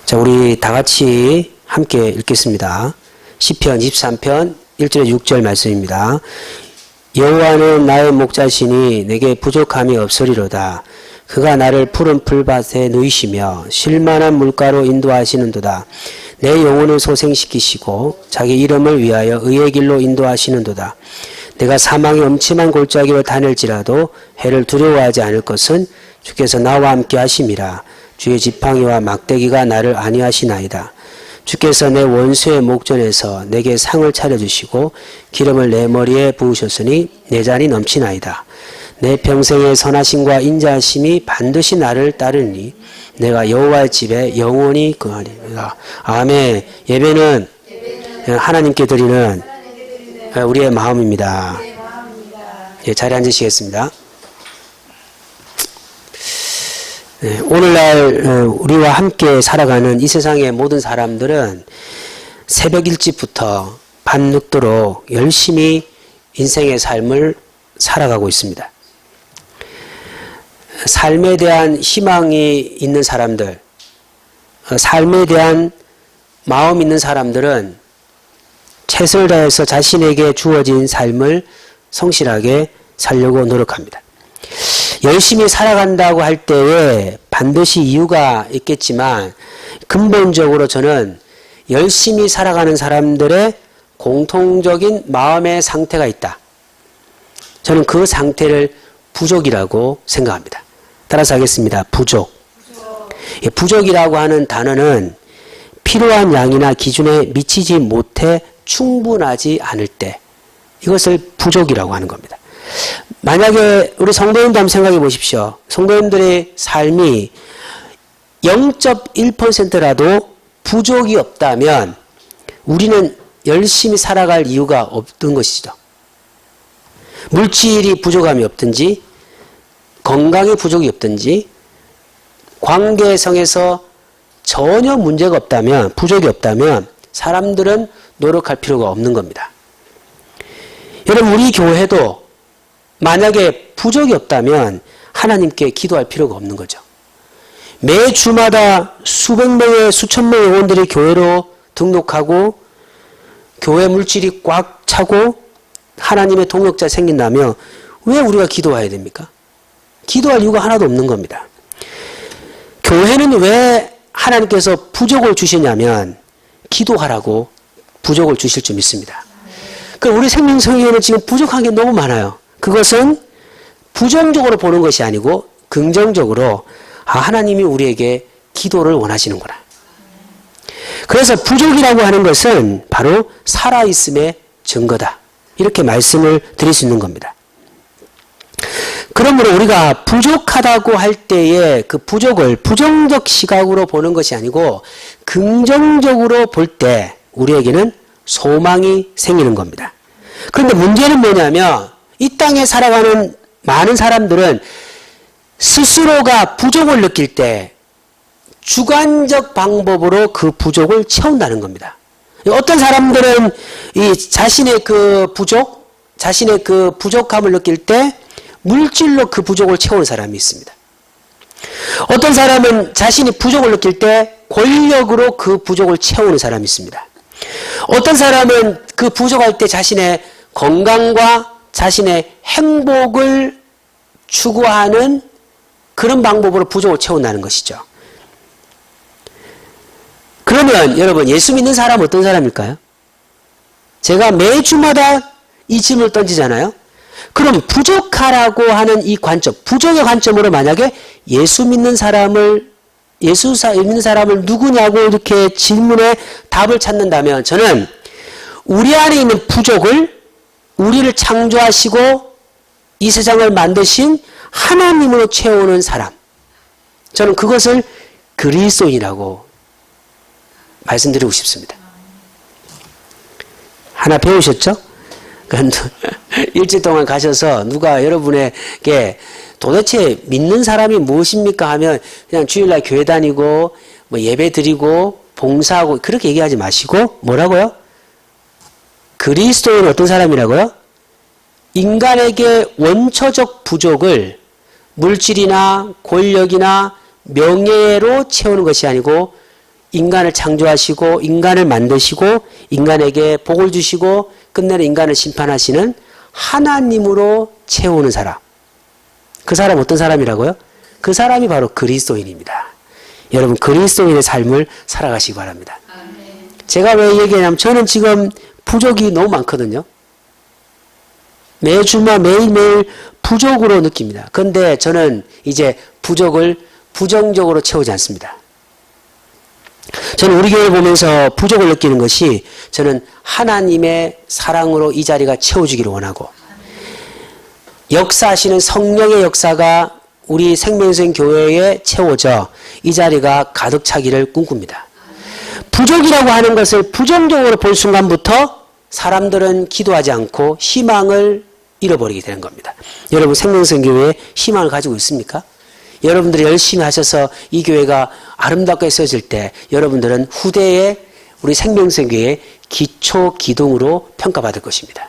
자, 우리 다 같이 함께 읽겠습니다. 시편 23편 1절에 6절 말씀입니다. 여호와는 나의 목자시니 내게 부족함이 없으리로다. 그가 나를 푸른 풀밭에 누이시며 쉴만한 물가로 인도하시는도다. 내 영혼을 소생시키시고 자기 이름을 위하여 의의 길로 인도하시는도다. 내가 사망의 엄침한 골짜기로 다닐지라도 해를 두려워하지 않을 것은 주께서 나와 함께 하심이라. 주의 지팡이와 막대기가 나를 안위하시나이다. 주께서 내 원수의 목전에서 내게 상을 차려주시고 기름을 내 머리에 부으셨으니 내 잔이 넘치나이다. 내 평생의 선하심과 인자하심이 반드시 나를 따르니 내가 여호와의 집에 영원히 거하리라. 아멘. 예배는 하나님께 드리는 우리의 마음입니다. 예, 자리에 앉으시겠습니다. 네, 오늘날 우리와 함께 살아가는 이 세상의 모든 사람들은 새벽 일찍부터 밤늦도록 열심히 인생의 삶을 살아가고 있습니다. 삶에 대한 희망이 있는 사람들, 삶에 대한 마음 있는 사람들은 최선을 다해서 자신에게 주어진 삶을 성실하게 살려고 노력합니다. 열심히 살아간다고 할 때에 반드시 이유가 있겠지만 근본적으로 저는 열심히 살아가는 사람들의 공통적인 마음의 상태가 있다. 저는 그 상태를 부족이라고 생각합니다. 따라서 하겠습니다. 부족. 부족이라고 하는 단어는 필요한 양이나 기준에 미치지 못해 충분하지 않을 때 이것을 부족이라고 하는 겁니다. 만약에 우리 성도님들 한번 생각해 보십시오. 성도님들의 삶이 0.1%라도 부족이 없다면 우리는 열심히 살아갈 이유가 없던 것이죠. 물질이 부족함이 없든지 건강에 부족이 없든지 관계성에서 전혀 문제가 없다면 부족이 없다면 사람들은 노력할 필요가 없는 겁니다. 여러분 우리 교회도 만약에 부족이 없다면 하나님께 기도할 필요가 없는 거죠. 매 주마다 수백 명의 수천 명의 회원들이 교회로 등록하고 교회 물질이 꽉 차고 하나님의 동역자 생긴다면 왜 우리가 기도해야 됩니까? 기도할 이유가 하나도 없는 겁니다. 교회는 왜 하나님께서 부족을 주시냐면 기도하라고 부족을 주실 줄 믿습니다. 그럼 우리 생명성경에는 지금 부족한 게 너무 많아요. 그것은 부정적으로 보는 것이 아니고 긍정적으로 하나님이 우리에게 기도를 원하시는구나. 그래서 부족이라고 하는 것은 바로 살아있음의 증거다. 이렇게 말씀을 드릴 수 있는 겁니다. 그러므로 우리가 부족하다고 할 때에 그 부족을 부정적 시각으로 보는 것이 아니고 긍정적으로 볼 때 우리에게는 소망이 생기는 겁니다. 그런데 문제는 뭐냐면 이 땅에 살아가는 많은 사람들은 스스로가 부족을 느낄 때 주관적 방법으로 그 부족을 채운다는 겁니다. 어떤 사람들은 이 자신의 그 부족, 자신의 그 부족함을 느낄 때 물질로 그 부족을 채우는 사람이 있습니다. 어떤 사람은 자신이 부족을 느낄 때 권력으로 그 부족을 채우는 사람이 있습니다. 어떤 사람은 그 부족할 때 자신의 건강과 자신의 행복을 추구하는 그런 방법으로 부족을 채운다는 것이죠. 그러면 여러분 예수 믿는 사람은 어떤 사람일까요? 제가 매주마다 이 질문을 던지잖아요. 그럼 부족하라고 하는 이 관점, 부족의 관점으로 만약에 예수 믿는 사람을 누구냐고 이렇게 질문에 답을 찾는다면 저는 우리 안에 있는 부족을 우리를 창조하시고 이 세상을 만드신 하나님으로 채우는 사람, 저는 그것을 그리스도인이라고 말씀드리고 싶습니다. 하나 배우셨죠? 일주일 동안 가셔서 누가 여러분에게 도대체 믿는 사람이 무엇입니까 하면 그냥 주일날 교회 다니고 뭐 예배 드리고 봉사하고 그렇게 얘기하지 마시고 뭐라고요? 그리스도인은 어떤 사람이라고요? 인간에게 원초적 부족을 물질이나 권력이나 명예로 채우는 것이 아니고 인간을 창조하시고 인간을 만드시고 인간에게 복을 주시고 끝내는 인간을 심판하시는 하나님으로 채우는 사람. 그 사람 어떤 사람이라고요? 그 사람이 바로 그리스도인입니다. 여러분 그리스도인의 삶을 살아가시기 바랍니다. 제가 왜 얘기하냐면 저는 지금 부족이 너무 많거든요. 매주마다 매일매일 부족으로 느낍니다. 그런데 저는 이제 부족을 부정적으로 채우지 않습니다. 저는 우리 교회를 보면서 부족을 느끼는 것이 저는 하나님의 사랑으로 이 자리가 채워지기를 원하고 역사하시는 성령의 역사가 우리 생명생 교회에 채워져 이 자리가 가득 차기를 꿈꿉니다. 부족이라고 하는 것을 부정적으로 볼 순간부터 사람들은 기도하지 않고 희망을 잃어버리게 되는 겁니다. 여러분 생명생 교회에 희망을 가지고 있습니까? 여러분들이 열심히 하셔서 이 교회가 아름답게 써질 때 여러분들은 후대에 우리 생명생 교회의 기초 기둥으로 평가받을 것입니다.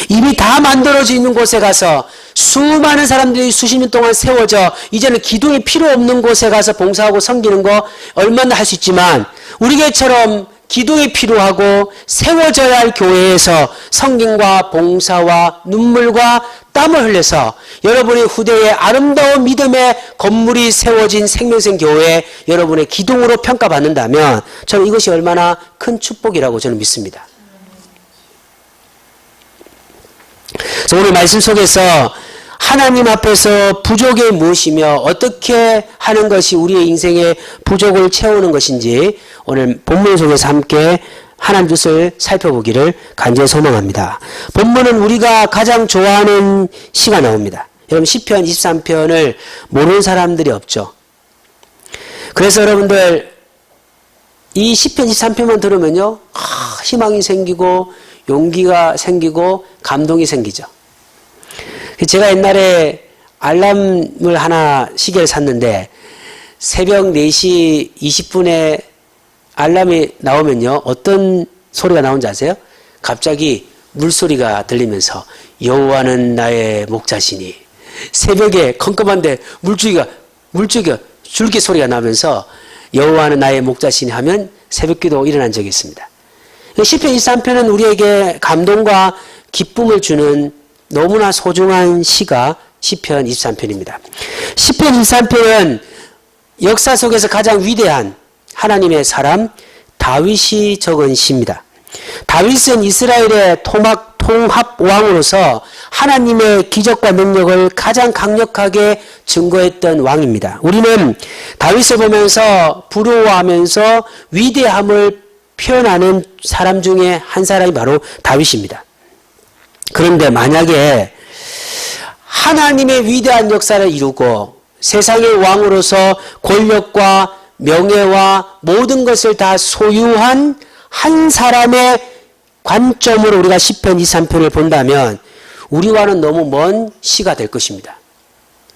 이미 다 만들어져 있는 곳에 가서 수많은 사람들이 수십 년 동안 세워져 이제는 기둥이 필요 없는 곳에 가서 봉사하고 섬기는 거 얼마나 할 수 있지만 우리 교회처럼 기둥이 필요하고 세워져야 할 교회에서 성경과 봉사와 눈물과 땀을 흘려서 여러분의 후대에 아름다운 믿음의 건물이 세워진 생명생 교회 여러분의 기둥으로 평가받는다면 저는 이것이 얼마나 큰 축복이라고 저는 믿습니다. 그래서 오늘 말씀 속에서 하나님 앞에서 부족이 무엇이며 어떻게 하는 것이 우리의 인생의 부족을 채우는 것인지 오늘 본문 속에서 함께 하나님 뜻을 살펴보기를 간절히 소망합니다. 본문은 우리가 가장 좋아하는 시가 나옵니다. 여러분 시편 23편을 모르는 사람들이 없죠. 그래서 여러분들 이 시편 23편만 들으면요 희망이 생기고 용기가 생기고 감동이 생기죠. 제가 옛날에 알람을 하나 시계를 샀는데 새벽 4시 20분에 알람이 나오면요 어떤 소리가 나오는지 아세요? 갑자기 물소리가 들리면서 여호와는 나의 목자시니 새벽에 컴컴한데 물줄기가 줄기 소리가 나면서 여호와는 나의 목자시니 하면 새벽기도 일어난 적이 있습니다. 시편 23편은 우리에게 감동과 기쁨을 주는 너무나 소중한 시가 시편 23편입니다. 시편 23편은 역사 속에서 가장 위대한 하나님의 사람 다윗이 적은 시입니다. 다윗은 이스라엘의 통합 왕으로서 하나님의 기적과 능력을 가장 강력하게 증거했던 왕입니다. 우리는 다윗을 보면서 부러워하면서 위대함을 표현하는 사람 중에 한 사람이 바로 다윗입니다. 그런데 만약에 하나님의 위대한 역사를 이루고 세상의 왕으로서 권력과 명예와 모든 것을 다 소유한 한 사람의 관점으로 우리가 시편 23편을 본다면 우리와는 너무 먼 시가 될 것입니다.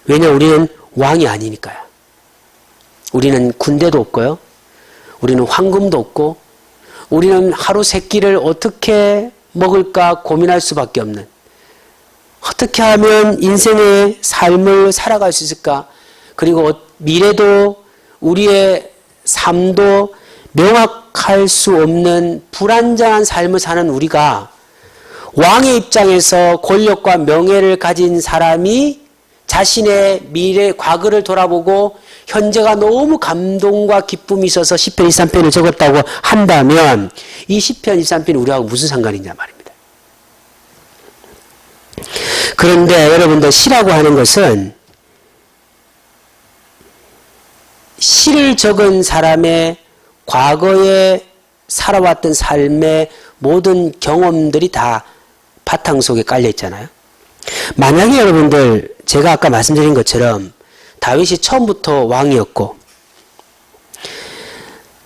왜냐하면 우리는 왕이 아니니까요. 우리는 군대도 없고요. 우리는 황금도 없고 우리는 하루 세 끼를 어떻게 먹을까 고민할 수밖에 없는 어떻게 하면 인생의 삶을 살아갈 수 있을까 그리고 미래도 우리의 삶도 명확할 수 없는 불안정한 삶을 사는 우리가 왕의 입장에서 권력과 명예를 가진 사람이 자신의 미래 과거를 돌아보고 현재가 너무 감동과 기쁨이 있어서 시편 23편을 적었다고 한다면 이 시편 23편이 우리하고 무슨 상관이냐 말입니다. 그런데 여러분들 시라고 하는 것은 시를 적은 사람의 과거에 살아왔던 삶의 모든 경험들이 다 바탕 속에 깔려 있잖아요. 만약에 여러분들 제가 아까 말씀드린 것처럼 다윗이 처음부터 왕이었고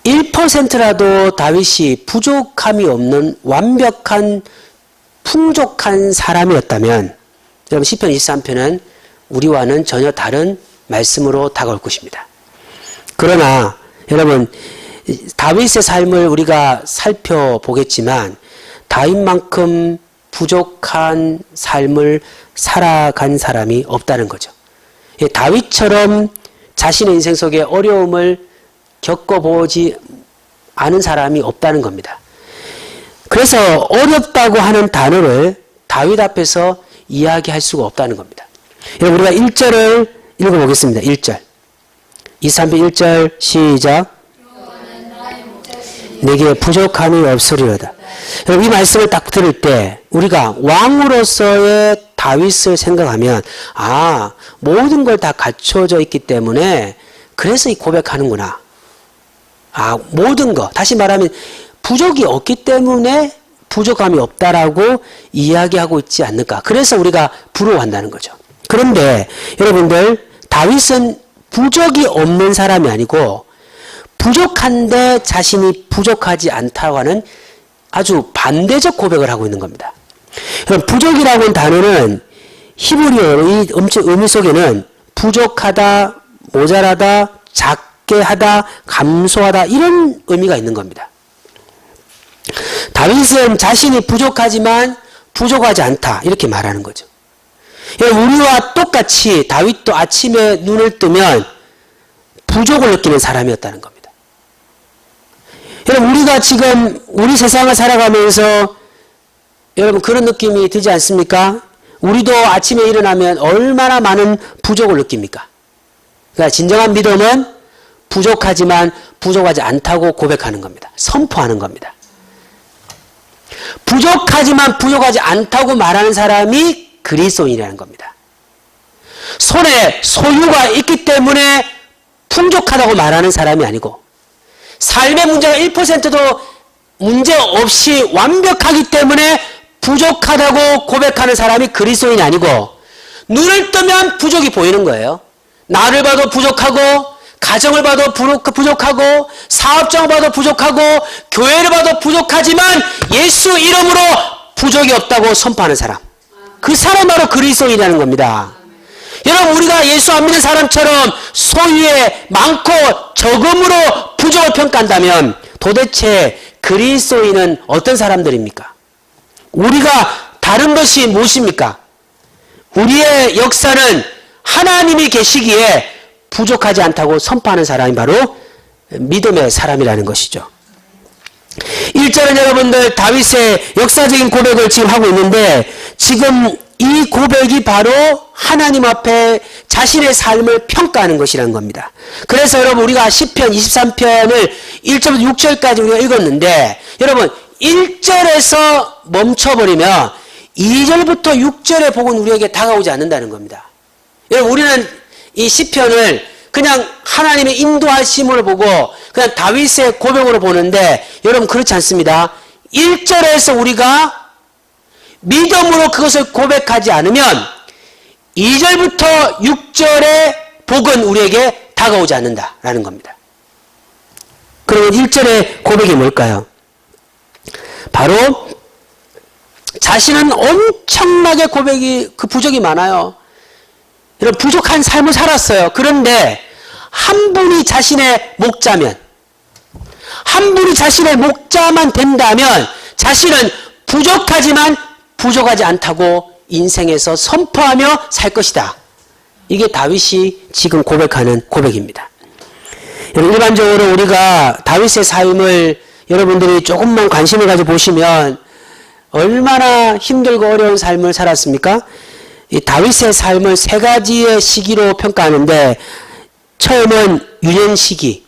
1%라도 다윗이 부족함이 없는 완벽한 풍족한 사람이었다면 여러분 시편 23편은 우리와는 전혀 다른 말씀으로 다가올 것입니다. 그러나 여러분 다윗의 삶을 우리가 살펴보겠지만 다윗만큼 부족한 삶을 살아간 사람이 없다는 거죠. 다윗처럼 자신의 인생 속에 어려움을 겪어보지 않은 사람이 없다는 겁니다. 그래서 어렵다고 하는 단어를 다윗 앞에서 이야기할 수가 없다는 겁니다. 여러분, 우리가 1절을 읽어보겠습니다. 1절. 23편 1절 시작. 내게 부족함이 없으리로다. 여러분, 이 말씀을 딱 들을 때 우리가 왕으로서의 다윗을 생각하면 모든 걸 다 갖춰져 있기 때문에 그래서 이 고백하는구나. 모든 거, 다시 말하면 부족이 없기 때문에 부족함이 없다라고 이야기하고 있지 않을까. 그래서 우리가 부러워한다는 거죠. 그런데 여러분들, 다윗은 부족이 없는 사람이 아니고 부족한데 자신이 부족하지 않다고 하는 아주 반대적 고백을 하고 있는 겁니다. 그럼 부족이라고 하는 단어는 히브리어의 의미 속에는 부족하다, 모자라다, 작게 하다, 감소하다 이런 의미가 있는 겁니다. 다윗은 자신이 부족하지만 부족하지 않다 이렇게 말하는 거죠. 우리와 똑같이 다윗도 아침에 눈을 뜨면 부족을 느끼는 사람이었다는 겁니다. 여러분, 우리가 지금 우리 세상을 살아가면서 여러분 그런 느낌이 들지 않습니까? 우리도 아침에 일어나면 얼마나 많은 부족을 느낍니까? 그러니까 진정한 믿음은 부족하지만 부족하지 않다고 고백하는 겁니다. 선포하는 겁니다. 부족하지만 부족하지 않다고 말하는 사람이 그리스도인이라는 겁니다. 손에 소유가 있기 때문에 풍족하다고 말하는 사람이 아니고, 삶의 문제가 1%도 문제 없이 완벽하기 때문에 부족하다고 고백하는 사람이 그리스도인이 아니고, 눈을 뜨면 부족이 보이는 거예요. 나를 봐도 부족하고, 가정을 봐도 부족하고, 사업장을 봐도 부족하고, 교회를 봐도 부족하지만 예수 이름으로 부족이 없다고 선포하는 사람, 그 사람 바로 그리스도인이라는 겁니다. 여러분, 우리가 예수 안 믿는 사람처럼 소유에 많고 적음으로 부족을 평가한다면 도대체 그리스도인은 어떤 사람들입니까? 우리가 다른 것이 무엇입니까? 우리의 역사는 하나님이 계시기에 부족하지 않다고 선포하는 사람이 바로 믿음의 사람이라는 것이죠. 1절은 여러분들 다윗의 역사적인 고백을 지금 하고 있는데, 지금 이 고백이 바로 하나님 앞에 자신의 삶을 평가하는 것이라는 겁니다. 그래서 여러분, 우리가 시편 23편을 1절부터 6절까지 우리가 읽었는데, 여러분 1절에서 멈춰버리면 2절부터 6절의 복은 우리에게 다가오지 않는다는 겁니다. 여러분, 우리는 이 시편을 그냥 하나님의 인도하심을 보고 그냥 다윗의 고백으로 보는데, 여러분 그렇지 않습니다. 1절에서 우리가 믿음으로 그것을 고백하지 않으면 2절부터 6절의 복은 우리에게 다가오지 않는다라는 겁니다. 그러면 1절의 고백이 뭘까요? 바로 자신은 엄청나게 부족이 많아요. 여러분, 부족한 삶을 살았어요. 그런데 한 분이 자신의 목자면, 한 분이 자신의 목자만 된다면 자신은 부족하지만 부족하지 않다고 인생에서 선포하며 살 것이다. 이게 다윗이 지금 고백하는 고백입니다. 일반적으로 우리가 다윗의 삶을 여러분들이 조금만 관심을 가져 보시면 얼마나 힘들고 어려운 삶을 살았습니까? 이 다윗의 삶을 세 가지의 시기로 평가하는데, 처음은 유년 시기,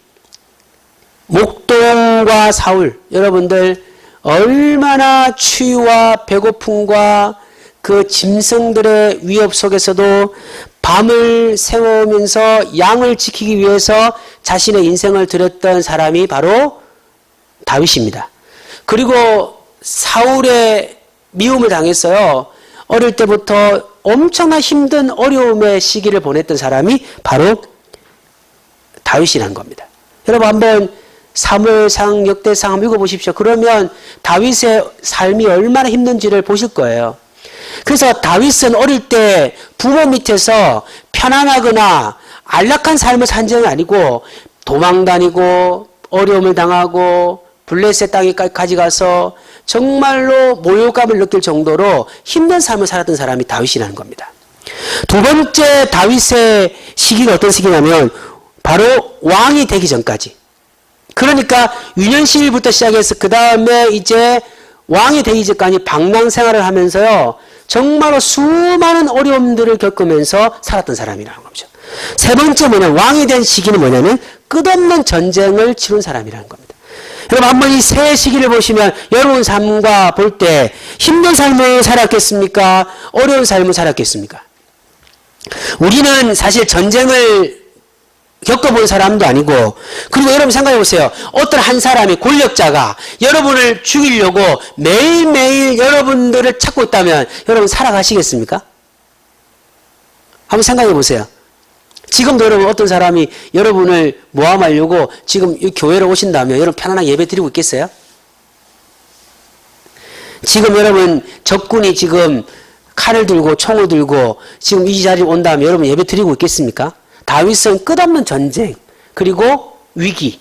목동과 사울. 여러분들 얼마나 추위와 배고픔과 그 짐승들의 위협 속에서도 밤을 새우면서 양을 지키기 위해서 자신의 인생을 드렸던 사람이 바로 다윗입니다. 그리고 사울의 미움을 당했어요. 어릴 때부터 엄청난 힘든 어려움의 시기를 보냈던 사람이 바로 다윗이라는 겁니다. 여러분, 한번 사무엘상, 역대상 한번 읽어보십시오. 그러면 다윗의 삶이 얼마나 힘든지를 보실 거예요. 그래서 다윗은 어릴 때 부모 밑에서 편안하거나 안락한 삶을 산 적이 아니고 도망다니고 어려움을 당하고 블레셋 땅에까지 가서 정말로 모욕감을 느낄 정도로 힘든 삶을 살았던 사람이 다윗이라는 겁니다. 두 번째 다윗의 시기가 어떤 시기냐면 바로 왕이 되기 전까지. 그러니까 유년시일부터 시작해서 그 다음에 이제 왕이 되기 전까지 방랑 생활을 하면서요. 정말로 수많은 어려움들을 겪으면서 살았던 사람이라는 거죠. 세 번째 왕이 된 시기는 뭐냐면 끝없는 전쟁을 치룬 사람이라는 겁니다. 여러분 한번 이 세 시기를 보시면 여러분 삶과 볼 때 힘든 삶을 살았겠습니까? 어려운 삶을 살았겠습니까? 우리는 사실 전쟁을 겪어본 사람도 아니고, 그리고 여러분 생각해 보세요. 어떤 한 사람이 권력자가 여러분을 죽이려고 매일매일 여러분들을 찾고 있다면 여러분 살아가시겠습니까? 한번 생각해 보세요. 지금도 여러분 어떤 사람이 여러분을 모함하려고 지금 이 교회로 오신다면 여러분 편안하게 예배 드리고 있겠어요? 지금 여러분 적군이 지금 칼을 들고 총을 들고 지금 이 자리에 온다면 여러분 예배 드리고 있겠습니까? 다윗은 끝없는 전쟁, 그리고 위기,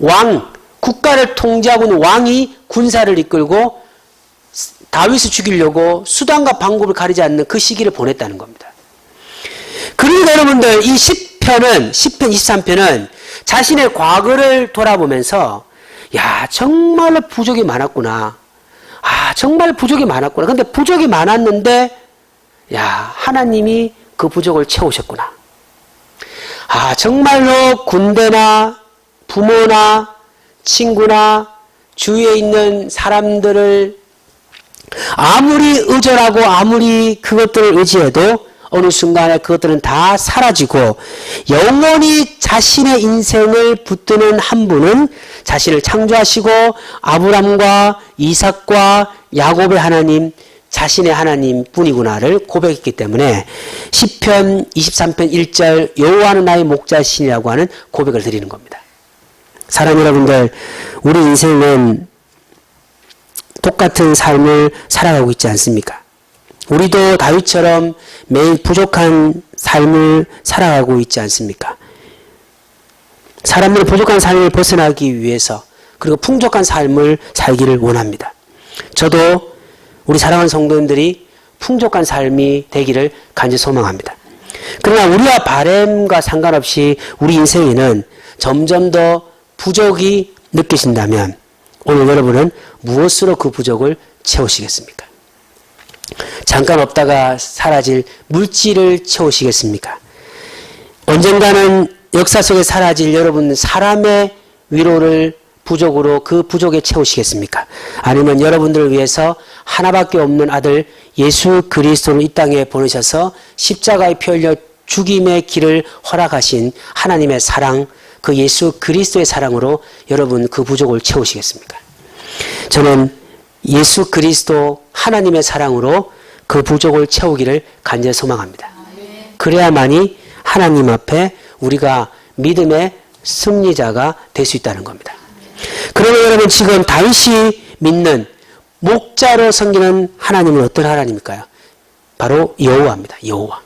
왕, 국가를 통제하고 있는 왕이 군사를 이끌고 다윗을 죽이려고 수단과 방법을 가리지 않는 그 시기를 보냈다는 겁니다. 그러니까 여러분들 이 10편 23편은 자신의 과거를 돌아보면서 야 정말로 부족이 많았구나. 아 정말 부족이 많았구나. 근데 부족이 많았는데 야 하나님이 그 부족을 채우셨구나. 아 정말로 군대나 부모나 친구나 주위에 있는 사람들을 아무리 의존하고 아무리 그것들을 의지해도 어느 순간에 그것들은 다 사라지고 영원히 자신의 인생을 붙드는 한 분은 자신을 창조하시고 아브람과 이삭과 야곱의 하나님, 자신의 하나님 뿐이구나를 고백했기 때문에 시편 23편 1절 여호와는 나의 목자시니라고 하는 고백을 드리는 겁니다. 사랑 여러분들, 우리 인생은 똑같은 삶을 살아가고 있지 않습니까? 우리도 다윗처럼 매일 부족한 삶을 살아가고 있지 않습니까? 사람들은 부족한 삶을 벗어나기 위해서 그리고 풍족한 삶을 살기를 원합니다. 저도 우리 사랑하는 성도님들이 풍족한 삶이 되기를 간절히 소망합니다. 그러나 우리와 바램과 상관없이 우리 인생에는 점점 더 부족이 느끼신다면 오늘 여러분은 무엇으로 그 부족을 채우시겠습니까? 잠깐 없다가 사라질 물질을 채우시겠습니까? 언젠가는 역사 속에 사라질 여러분 사람의 위로를 부족으로 그 부족에 채우시겠습니까? 아니면 여러분들을 위해서 하나밖에 없는 아들 예수 그리스도를 이 땅에 보내셔서 십자가에 피 흘려 죽임의 길을 허락하신 하나님의 사랑, 그 예수 그리스도의 사랑으로 여러분 그 부족을 채우시겠습니까? 저는 예수 그리스도 하나님의 사랑으로 그 부족을 채우기를 간절히 소망합니다. 그래야만이 하나님 앞에 우리가 믿음의 승리자가 될 수 있다는 겁니다. 그러면 여러분 지금 다윗이 믿는 목자로 섬기는 하나님은 어떤 하나님일까요? 바로 여호와입니다. 여호와.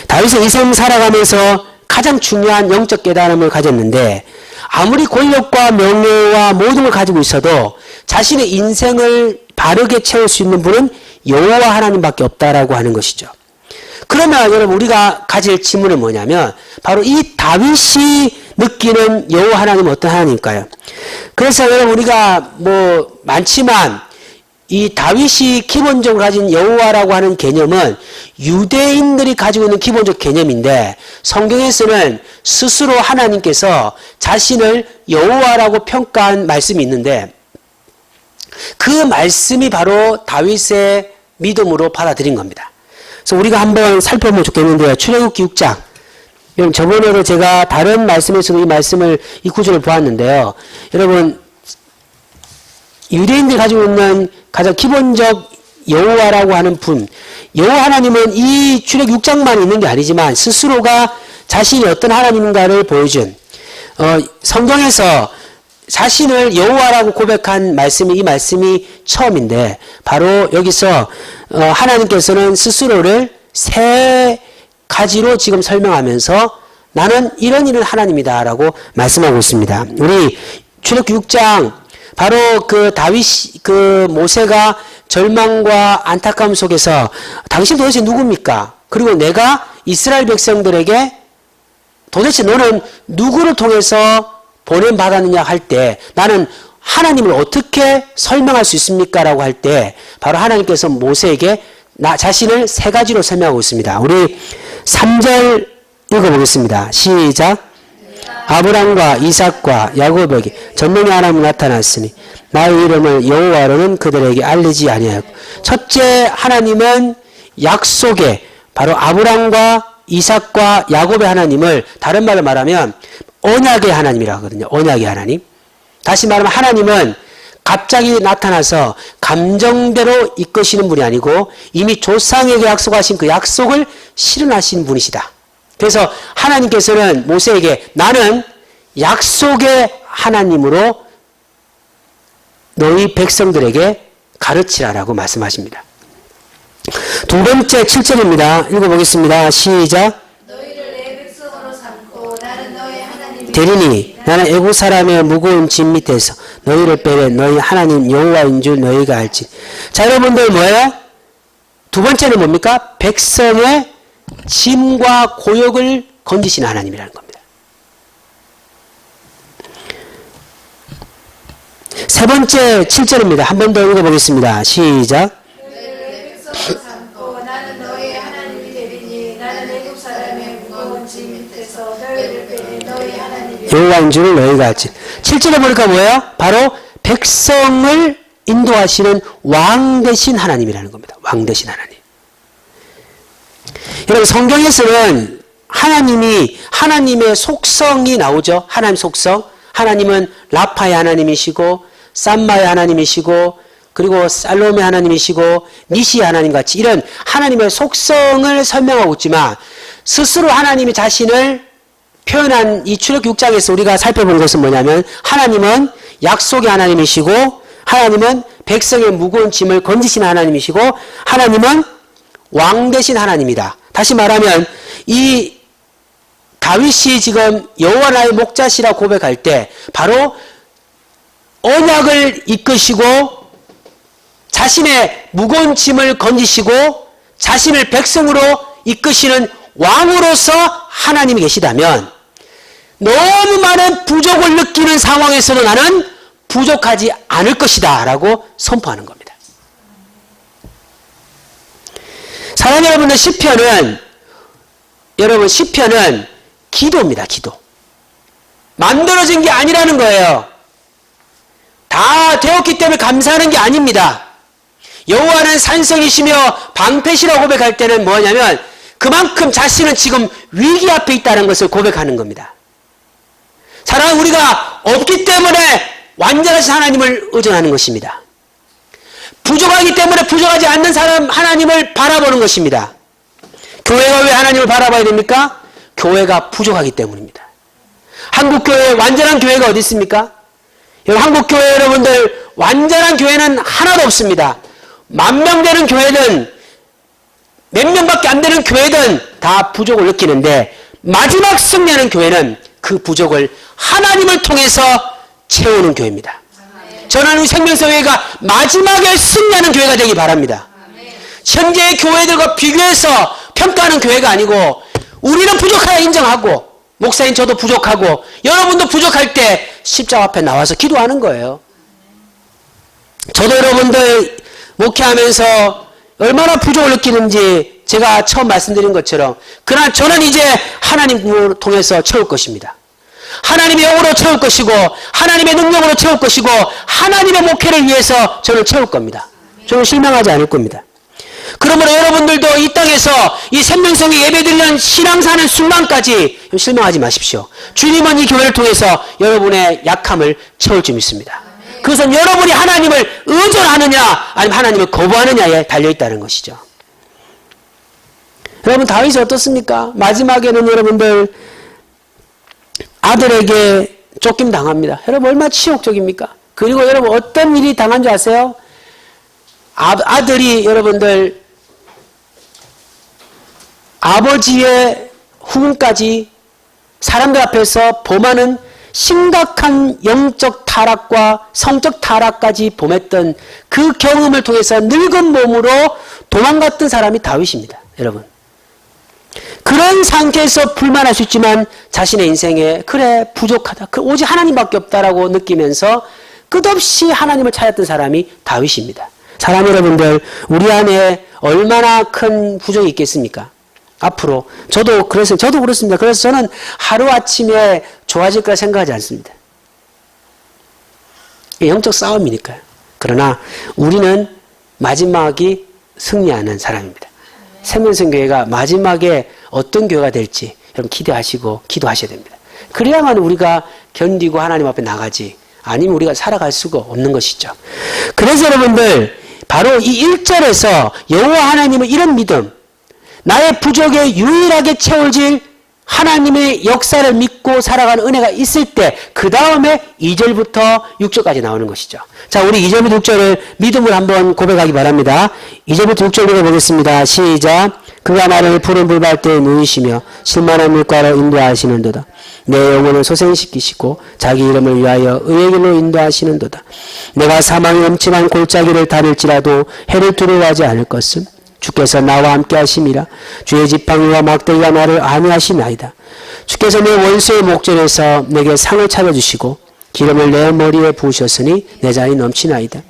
다윗은 이 삶을 살아가면서 가장 중요한 영적 깨달음을 가졌는데 아무리 권력과 명예와 모든 걸 가지고 있어도 자신의 인생을 바르게 채울 수 있는 분은 여호와 하나님밖에 없다라고 하는 것이죠. 그러면 여러분 우리가 가질 질문은 뭐냐면 바로 이 다윗이 느끼는 여호와 하나님은 어떤 하나님일까요? 그래서 여러분 우리가 뭐 많지만 이 다윗이 기본적으로 가진 여호와라고 하는 개념은 유대인들이 가지고 있는 기본적 개념인데 성경에서는 스스로 하나님께서 자신을 여호와라고 평가한 말씀이 있는데 그 말씀이 바로 다윗의 믿음으로 받아들인 겁니다. 그래서 우리가 한번 살펴보면 좋겠는데요. 출애굽기 6장. 여러분 저번에도 제가 다른 말씀에서도 이 구절을 보았는데요. 여러분 유대인들이 가지고 있는 가장 기본적 여호와라고 하는 분, 여호와 하나님은 이 출애굽 6장만 있는 게 아니지만 스스로가 자신이 어떤 하나님인가를 보여준 성경에서 자신을 여호와라고 고백한 말씀이 이 말씀이 처음인데 바로 여기서 하나님께서는 스스로를 세 가지로 지금 설명하면서 나는 이런 하나님이다 라고 말씀하고 있습니다. 우리 출애굽기 6장 바로 그 다윗 그 모세가 절망과 안타까움 속에서 당신 도대체 누굽니까? 그리고 내가 이스라엘 백성들에게 도대체 너는 누구를 통해서 보냄받았느냐 할 때 나는 하나님을 어떻게 설명할 수 있습니까? 라고 할 때 바로 하나님께서 모세에게 나 자신을 세 가지로 설명하고 있습니다. 우리 3절 읽어보겠습니다. 시작. 아브람과 이삭과 야곱에게 전능의 하나님이 나타났으니 나의 이름을 여호와로는 그들에게 알리지 아니하였고, 첫째 하나님은 약속의 바로 아브람과 이삭과 야곱의 하나님을 다른 말로 말하면 언약의 하나님이라고 하거든요. 언약의 하나님. 다시 말하면 하나님은 갑자기 나타나서 감정대로 이끄시는 분이 아니고 이미 조상에게 약속하신 그 약속을 실현하신 분이시다. 그래서 하나님께서는 모세에게 나는 약속의 하나님으로 너희 백성들에게 가르치라라고 말씀하십니다. 두 번째 7절입니다. 읽어보겠습니다. 시작. 너희를 내 백성으로 삼고 나는 너희 하나님이 되리니 나는 애국 사람의 무거운 짐 밑에서 너희를 빼려 너희 하나님 여호와인 줄 너희가 알지. 자, 여러분들 뭐예요? 두 번째는 뭡니까? 백성의 짐과 고역을 건지시는 하나님이라는 겁니다. 세 번째 7절입니다. 한 번 더 읽어보겠습니다. 시작. 너희를 내 백성으로 삼고 나는 너희 하나님이 되리니 나는 애국 사람의 무거운 짐 밑에서 너희를 빼내 너희 하나님이 여호와인 줄 너희가 알지. 7절에 보니까 뭐예요? 바로 백성을 인도하시는 왕 되신 하나님이라는 겁니다. 왕 되신 하나님. 여러분 성경에서는 하나님의 속성이 나오죠. 하나님 속성. 하나님은 라파의 하나님이시고 삼마의 하나님이시고 그리고 살롬의 하나님이시고 니시의 하나님 같이 이런 하나님의 속성을 설명하고 있지만 스스로 하나님이 자신을 표현한 이 출애굽기 6장에서 우리가 살펴본 것은 뭐냐면 하나님은 약속의 하나님이시고 하나님은 백성의 무거운 짐을 건지시는 하나님이시고 하나님은 왕 되신 하나님이다. 다시 말하면 이 다윗이 지금 여호와 나의 목자시라 고백할 때 바로 언약을 이끄시고 자신의 무거운 짐을 건지시고 자신을 백성으로 이끄시는 왕으로서 하나님이 계시다면 너무 많은 부족을 느끼는 상황에서도 나는 부족하지 않을 것이다 라고 선포하는 겁니다. 사랑하는 여러분들, 시편은 기도입니다. 기도. 만들어진 게 아니라는 거예요. 다 되었기 때문에 감사하는 게 아닙니다. 여호와는 산성이시며 방패시라고 고백할 때는 뭐냐면 그만큼 자신은 지금 위기 앞에 있다는 것을 고백하는 겁니다. 사랑하는 우리가 없기 때문에 완전하신 하나님을 의존하는 것입니다. 부족하기 때문에 부족하지 않는 사람 하나님을 바라보는 것입니다. 교회가 왜 하나님을 바라봐야 됩니까? 교회가 부족하기 때문입니다. 한국교회 완전한 교회가 어디 있습니까? 한국교회 여러분들 완전한 교회는 하나도 없습니다. 10,000명 되는 교회든 몇 명밖에 안 되는 교회든 다 부족을 느끼는데 마지막 승리하는 교회는 그 부족을 하나님을 통해서 채우는 교회입니다. 저는 우리 생명사회가 마지막에 승리하는 교회가 되기 바랍니다. 현재의 교회들과 비교해서 평가하는 교회가 아니고 우리는 부족하다 인정하고 목사님 저도 부족하고 여러분도 부족할 때 십자가 앞에 나와서 기도하는 거예요. 저도 여러분들 목회하면서 얼마나 부족을 느끼는지 제가 처음 말씀드린 것처럼 그러나 저는 이제 하나님을 통해서 채울 것입니다. 하나님의 영으로 채울 것이고 하나님의 능력으로 채울 것이고 하나님의 목회를 위해서 저는 채울 겁니다. 저는 실망하지 않을 겁니다. 그러므로 여러분들도 이 땅에서 이 생명성이 예배드리는 신앙사는 순간까지 실망하지 마십시오. 주님은 이 교회를 통해서 여러분의 약함을 채울 줄 믿습니다. 그것은 여러분이 하나님을 의존하느냐 아니면 하나님을 거부하느냐에 달려있다는 것이죠. 여러분 다윗이 어떻습니까? 마지막에는 여러분들 아들에게 쫓김 당합니다. 여러분 얼마나 치욕적입니까? 그리고 여러분 어떤 일이 당한 줄 아세요? 아들이 여러분들 아버지의 후문까지 사람들 앞에서 범하는 심각한 영적 타락과 성적 타락까지 범했던 그 경험을 통해서 늙은 몸으로 도망갔던 사람이 다윗입니다. 여러분 그런 상태에서 불만할 수 있지만 자신의 인생에 그래 부족하다. 오직 하나님밖에 없다라고 느끼면서 끝없이 하나님을 찾았던 사람이 다윗입니다. 사람 여러분들 우리 안에 얼마나 큰 부족이 있겠습니까? 앞으로 저도 그렇습니다. 그래서 저는 하루아침에 좋아질 거라 생각하지 않습니다. 영적 싸움이니까요. 그러나 우리는 마지막이 승리하는 사람입니다. 생명선교회가 마지막에 어떤 교회가 될지 여러분 기대하시고 기도하셔야 됩니다. 그래야만 우리가 견디고 하나님 앞에 나가지 아니면 우리가 살아갈 수가 없는 것이죠. 그래서 여러분들 바로 이 1절에서 여호와 하나님은 이런 믿음, 나의 부족에 유일하게 채워질 하나님의 역사를 믿고 살아가는 은혜가 있을 때 그 다음에 2절부터 6절까지 나오는 것이죠. 자, 우리 2절부터 6절을 믿음으로 한번 고백하기 바랍니다. 2절부터 6절 읽어보겠습니다. 시작. 그가 나를 푸른 불밭에 누이시며 실만한 물가로 인도하시는도다. 내 영혼을 소생시키시고 자기 이름을 위하여 의의 길로 인도하시는도다. 내가 사망의 엄침한 골짜기를 다닐지라도 해를 두려워하지 않을 것은 주께서 나와 함께 하심이라. 주의 지팡이와 막대기가 나를 안위하시나이다. 주께서 내 원수의 목전에서 내게 상을 차려주시고 기름을 내 머리에 부으셨으니 내 잔이 넘치나이다.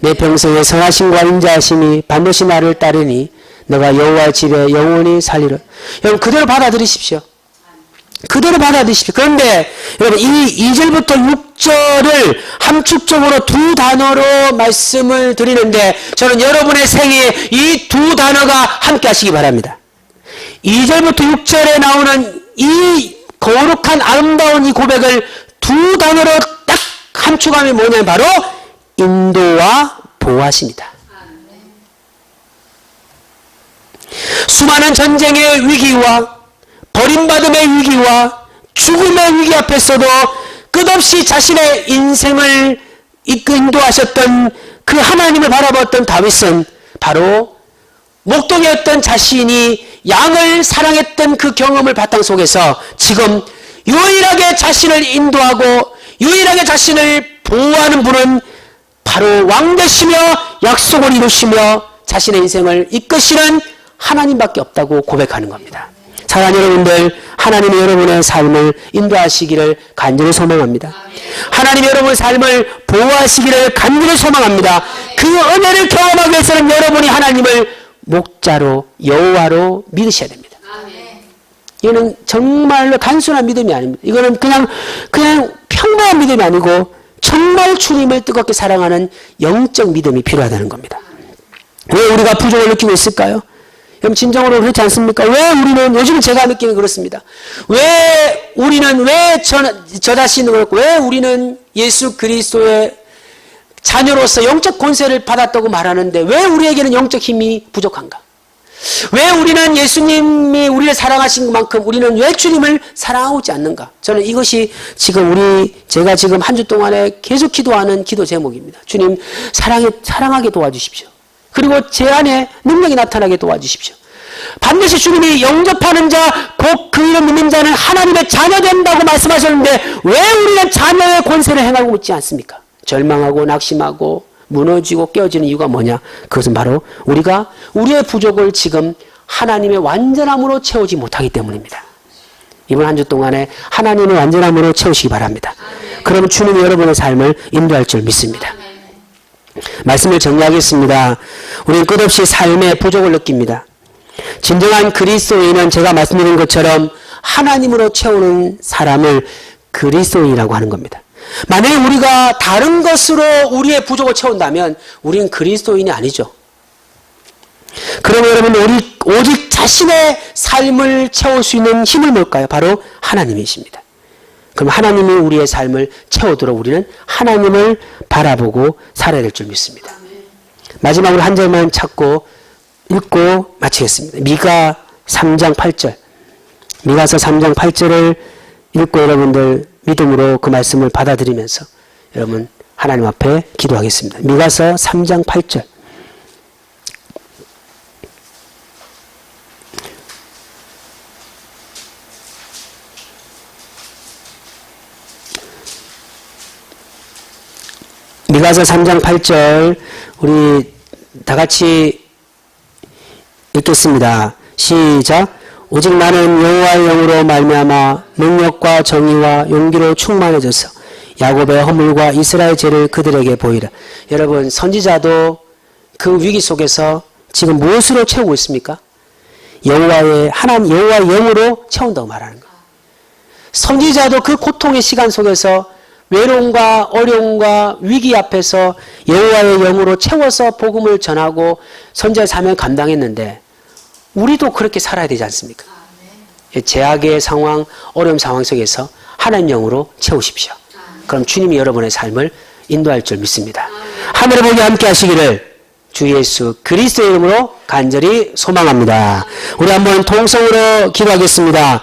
내 평생의 선하심과 인자하심이 반드시 나를 따르니 내가 여호와의 집에 영원히 살리라. 여러분 그대로 받아들이십시오. 그대로 받아들이십시오. 그런데 여러분 이 2절부터 6절을 함축적으로 두 단어로 말씀을 드리는데 저는 여러분의 생애에 이 두 단어가 함께 하시기 바랍니다. 2절부터 6절에 나오는 이 거룩한 아름다운 이 고백을 두 단어로 딱 함축하면 뭐냐면 바로 인도와 보호하십니다. 수많은 전쟁의 위기와 버림받음의 위기와 죽음의 위기 앞에서도 끝없이 자신의 인생을 인도하셨던 그 하나님을 바라봤던 다윗은 바로 목동이었던 자신이 양을 사랑했던 그 경험을 바탕 속에서 지금 유일하게 자신을 인도하고 유일하게 자신을 보호하는 분은 바로 왕 되시며 약속을 이루시며 자신의 인생을 이끄시는 하나님밖에 없다고 고백하는 겁니다. 사랑하는 여러분들, 하나님이 여러분의 삶을 인도하시기를 간절히 소망합니다. 하나님이 여러분의 삶을 보호하시기를 간절히 소망합니다. 그 은혜를 경험하기 위해서는 여러분이 하나님을 목자로 여호와로 믿으셔야 됩니다. 이거는 정말로 단순한 믿음이 아닙니다. 이거는 그냥 평범한 믿음이 아니고 정말 주님을 뜨겁게 사랑하는 영적 믿음이 필요하다는 겁니다. 왜 우리가 부족을 느끼고 있을까요? 여러분 진정으로 그렇지 않습니까? 왜 우리는 요즘 제가 느끼는 그렇습니다. 왜 우리는 저 자신은 그렇고 왜 우리는 예수 그리스도의 자녀로서 영적 권세를 받았다고 말하는데 왜 우리에게는 영적 힘이 부족한가? 왜 우리는 예수님이 우리를 사랑하신 만큼 우리는 왜 주님을 사랑하고 있지 않는가? 저는 이것이 지금 제가 지금 한 주 동안에 계속 기도하는 기도 제목입니다. 주님 사랑하게 도와주십시오. 그리고 제 안에 능력이 나타나게 도와주십시오. 반드시 주님이 영접하는 자, 곧 그 이름 믿는 자는 하나님의 자녀 된다고 말씀하셨는데 왜 우리는 자녀의 권세를 행하고 있지 않습니까? 절망하고 낙심하고 무너지고 깨어지는 이유가 뭐냐? 그것은 바로 우리가 우리의 부족을 지금 하나님의 완전함으로 채우지 못하기 때문입니다. 이번 한 주 동안에 하나님의 완전함으로 채우시기 바랍니다. 그러면 주님이 여러분의 삶을 인도할 줄 믿습니다. 말씀을 정리하겠습니다. 우리는 끝없이 삶의 부족을 느낍니다. 진정한 그리스도인은 제가 말씀드린 것처럼 하나님으로 채우는 사람을 그리스도인이라고 하는 겁니다. 만약에 우리가 다른 것으로 우리의 부족을 채운다면 우리는 그리스도인이 아니죠. 그러면 여러분 오직 자신의 삶을 채울 수 있는 힘을 뭘까요? 바로 하나님이십니다. 그럼 하나님이 우리의 삶을 채우도록 우리는 하나님을 바라보고 살아야 될 줄 믿습니다. 마지막으로 한 절만 읽고 마치겠습니다. 미가 3장 8절. 미가서 3장 8절을 읽고 여러분들 믿음으로 그 말씀을 받아들이면서 여러분 하나님 앞에 기도하겠습니다. 미가서 3장 8절. 미가서 3장 8절 우리 다 같이 읽겠습니다. 시작. 오직 나는 여호와의 영으로 말미암아 능력과 정의와 용기로 충만해져서 야곱의 허물과 이스라엘 죄를 그들에게 보이라. 여러분, 선지자도 그 위기 속에서 지금 무엇으로 채우고 있습니까? 여호와의 영으로 채운다고 말하는 거예요. 선지자도 그 고통의 시간 속에서 외로움과 어려움과 위기 앞에서 여호와의 영으로 채워서 복음을 전하고 선지자 사명을 감당했는데 우리도 그렇게 살아야 되지 않습니까? 제약의 상황, 어려움 상황 속에서 하나님 영으로 채우십시오. 그럼 주님이 여러분의 삶을 인도할 줄 믿습니다. 하늘의 복이 함께 하시기를 주 예수 그리스도의 이름으로 간절히 소망합니다. 우리 한번 통성으로 기도하겠습니다.